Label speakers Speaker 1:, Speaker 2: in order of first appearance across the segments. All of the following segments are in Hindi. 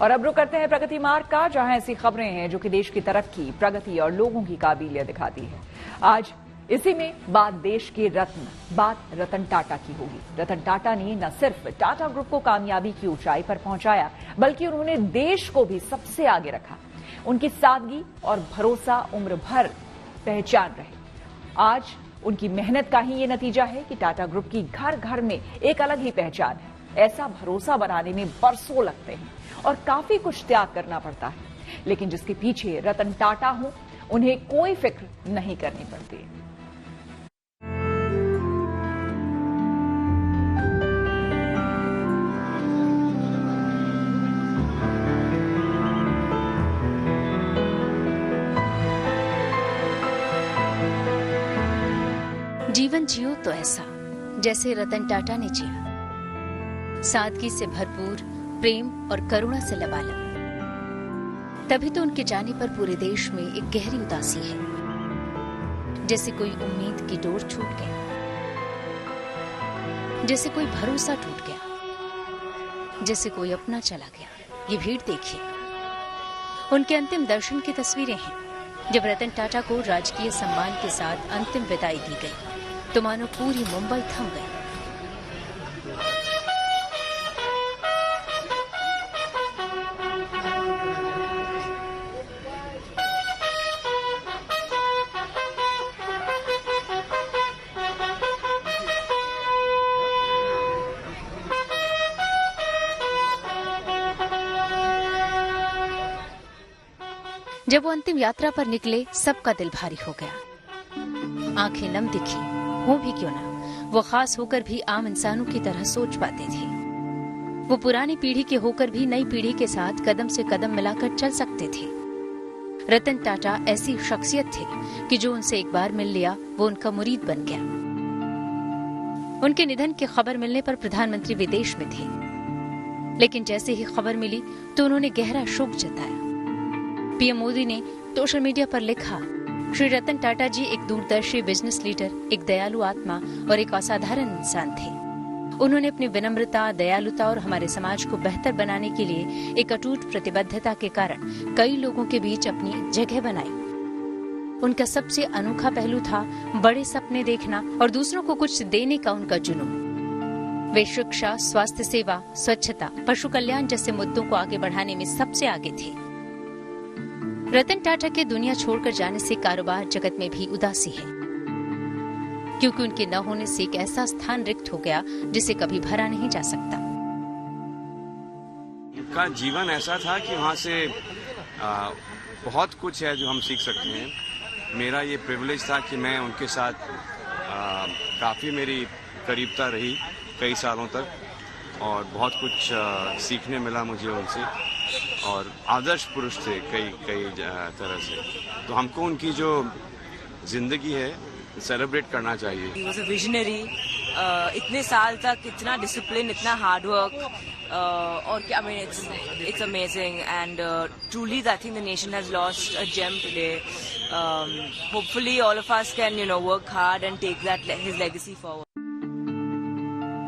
Speaker 1: और अब रुक करते हैं प्रगति मार्ग का, जहां ऐसी खबरें हैं जो कि देश की तरक्की, प्रगति और लोगों की काबिलियत दिखाती है। आज इसी में बात देश के बात रतन टाटा की होगी। रतन टाटा ने न सिर्फ टाटा ग्रुप को कामयाबी की ऊंचाई पर पहुंचाया, बल्कि उन्होंने देश को भी सबसे आगे रखा। उनकी सादगी और भरोसा उम्र भर पहचान रहे। आज उनकी मेहनत का ही ये नतीजा है कि टाटा ग्रुप की घर घर में एक अलग ही पहचान है। ऐसा भरोसा बनाने में बरसों लगते हैं और काफी कुछ त्याग करना पड़ता है, लेकिन जिसके पीछे रतन टाटा हो, उन्हें कोई फिक्र नहीं करनी पड़ती।
Speaker 2: जीवन जियो तो ऐसा जैसे रतन टाटा ने जिया, सादगी से भरपूर, प्रेम और करुणा से लबालब। तभी तो उनके जाने पर पूरे देश में एक गहरी उदासी है, जैसे कोई उम्मीद की डोर छूट गई, जैसे कोई भरोसा टूट गया, जैसे कोई अपना चला गया। ये भीड़ देखिए, उनके अंतिम दर्शन की तस्वीरें हैं। जब रतन टाटा को राजकीय सम्मान के साथ अंतिम विदाई दी गई तो मानो पूरी मुंबई थम गई। जब वो अंतिम यात्रा पर निकले, सबका दिल भारी हो गया, आंखें नम दिखी। हो भी क्यों ना, वो खास होकर भी आम इंसानों की तरह सोच पाते थे। वो पुरानी पीढ़ी के होकर भी नई पीढ़ी के साथ कदम से कदम मिलाकर चल सकते थे। रतन टाटा ऐसी शख्सियत थे कि जो उनसे एक बार मिल लिया, वो उनका मुरीद बन गया। उनके निधन की खबर मिलने पर प्रधानमंत्री विदेश में थे, लेकिन जैसे ही खबर मिली तो उन्होंने गहरा शोक जताया। पीएम मोदी ने सोशल मीडिया पर लिखा, श्री रतन टाटा जी एक दूरदर्शी बिजनेस लीडर, एक दयालु आत्मा और एक असाधारण इंसान थे। उन्होंने अपनी विनम्रता, दयालुता और हमारे समाज को बेहतर बनाने के लिए एक अटूट प्रतिबद्धता के कारण कई लोगों के बीच अपनी जगह बनाई। उनका सबसे अनोखा पहलू था बड़े सपने देखना और दूसरों को कुछ देने का उनका जुनून। वे शिक्षा, स्वास्थ्य सेवा, स्वच्छता, पशु कल्याण जैसे मुद्दों को आगे बढ़ाने में सबसे आगे थे। रतन टाटा के दुनिया छोड़कर जाने से कारोबार जगत में भी उदासी है, क्योंकि उनके न होने से एक ऐसा स्थान रिक्त हो गया जिसे कभी भरा नहीं जा सकता।
Speaker 3: उनका जीवन ऐसा था कि वहाँ से बहुत कुछ है जो हम सीख सकते हैं। मेरा ये प्रिविलेज था कि मैं उनके साथ काफ़ी मेरी करीबता रही कई सालों तक, और बहुत कुछ सीखने मिला मुझे उनसे, और आदर्श पुरुष थे कई तरह से। तो हमको उनकी जो जिंदगी है सेलिब्रेट करना चाहिए।
Speaker 4: He was a visionary, इतने साल तक इतना डिसिप्लिन, इतना हार्ड वर्क, और क्या, I mean, it's amazing, and truly I think the nation has lost a gem today. Hopefully all of us can work hard and take his legacy forward.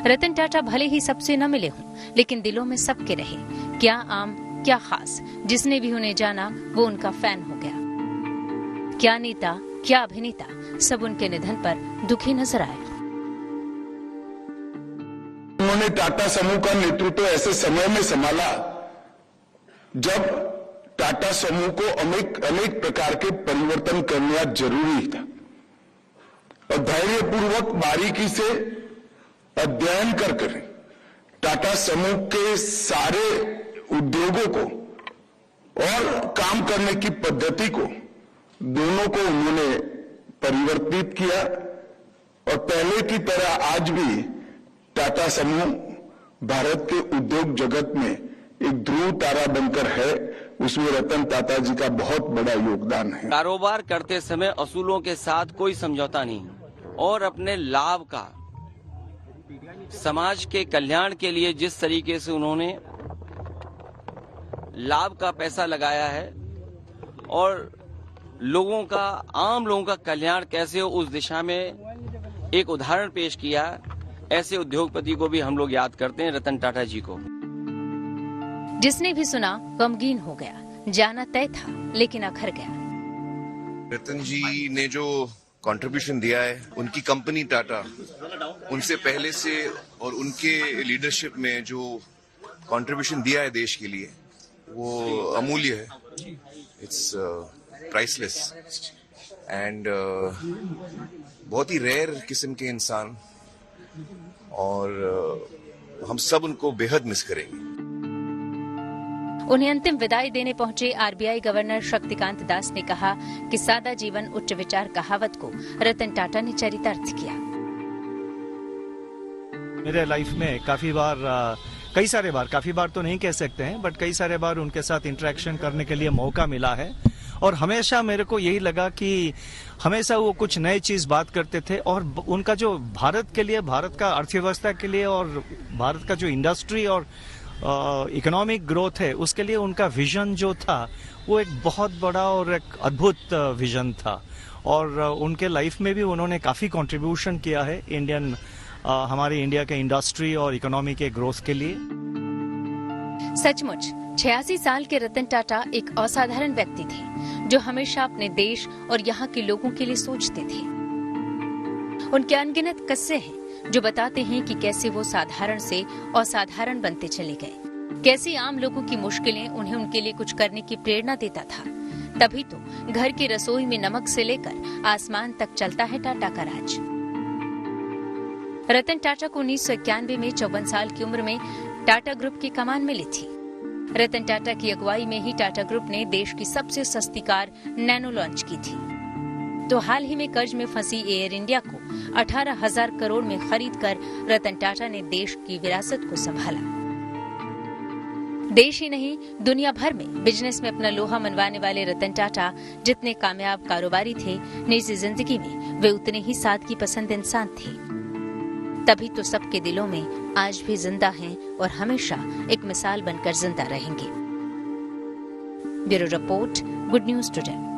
Speaker 2: Ratan Tata भले ही सबसे न मिले हों, लेकिन दिलों में सबके रहे। क्या आम, क्या खास, जिसने भी उन्हें जाना वो उनका फैन हो गया। क्या नेता, क्या अभिनेता, सब उनके निधन पर दुखी नजर आए।
Speaker 5: उन्होंने टाटा समूह का नेतृत्व ऐसे समय में संभाला जब टाटा समूह को अनेक प्रकार के परिवर्तन करना जरूरी था, और धैर्यपूर्वक बारीकी से अध्ययन कर टाटा समूह के सारे उद्योगों को और काम करने की पद्धति को, दोनों को उन्होंने परिवर्तित किया। और पहले की तरह आज भी टाटा समूह भारत के उद्योग जगत में एक ध्रुव तारा बनकर है। उसमें रतन टाटा जी का बहुत बड़ा योगदान है।
Speaker 6: कारोबार करते समय असूलों के साथ कोई समझौता नहीं, और अपने लाभ का समाज के कल्याण के लिए जिस तरीके से उन्होंने लाभ का पैसा लगाया है, और लोगों का, आम लोगों का कल्याण कैसे हो, उस दिशा में एक उदाहरण पेश किया। ऐसे उद्योगपति को भी हम लोग याद करते हैं, रतन टाटा जी को।
Speaker 2: जिसने भी सुना गमगीन हो गया। जाना तय था लेकिन अखर गया।
Speaker 7: रतन जी ने जो कंट्रीब्यूशन दिया है, उनकी कंपनी टाटा, उनसे पहले से और उनके लीडरशिप में जो कंट्रीब्यूशन दिया है देश के लिए, वो अमूल्य है। इट्स प्राइसलेस एंड बहुत ही रेयर किस्म के इंसान, और हम सब उनको बेहद मिस करेंगे।
Speaker 2: उन्हें अंतिम विदाई देने पहुंचे आरबीआई गवर्नर शक्तिकांत दास ने कहा कि सादा जीवन उच्च विचार कहावत को रतन टाटा ने चरितार्थ किया।
Speaker 8: मेरे लाइफ में काफी बार तो नहीं कह सकते हैं, बट कई सारे बार उनके साथ इंटरेक्शन करने के लिए मौका मिला है, और हमेशा मेरे को यही लगा कि हमेशा वो कुछ नई चीज बात करते थे, और उनका जो भारत के लिए, भारत का अर्थव्यवस्था के लिए और भारत का जो इंडस्ट्री और इकोनॉमिक ग्रोथ है, उसके लिए उनका विजन जो था वो एक बहुत बड़ा और एक अद्भुत विजन था। और उनके लाइफ में भी उन्होंने काफी कंट्रीब्यूशन किया है हमारे इंडिया के इंडस्ट्री और इकोनॉमी के ग्रोथ के लिए।
Speaker 2: सचमुच 86 साल के रतन टाटा एक असाधारण व्यक्ति थे, जो हमेशा अपने देश और यहाँ के लोगों के लिए सोचते थे। उनके अनगिनत किस्से हैं जो बताते हैं कि कैसे वो साधारण से असाधारण बनते चले गए, कैसे आम लोगों की मुश्किलें उन्हें उनके लिए कुछ करने की प्रेरणा देता था। तभी तो घर की रसोई में नमक से लेकर आसमान तक चलता है टाटा का राज। रतन टाटा को 1991 में 54 साल की उम्र में टाटा ग्रुप की कमान मिली थी। रतन टाटा की अगुवाई में ही टाटा ग्रुप ने देश की सबसे सस्ती कार नैनो लॉन्च की थी। तो हाल ही में कर्ज में फंसी एयर इंडिया को 18,000 करोड़ में खरीदकर रतन टाटा ने देश की विरासत को संभाला। देश ही नहीं, दुनिया भर में बिजनेस में अपना लोहा मनवाने वाले रतन टाटा जितने कामयाब कारोबारी थे, निजी जिंदगी में वे उतने ही सादगी पसंद इंसान थे। तभी तो सबके दिलों में आज भी जिंदा हैं और हमेशा एक मिसाल बनकर जिंदा रहेंगे। Bureau report, good news today.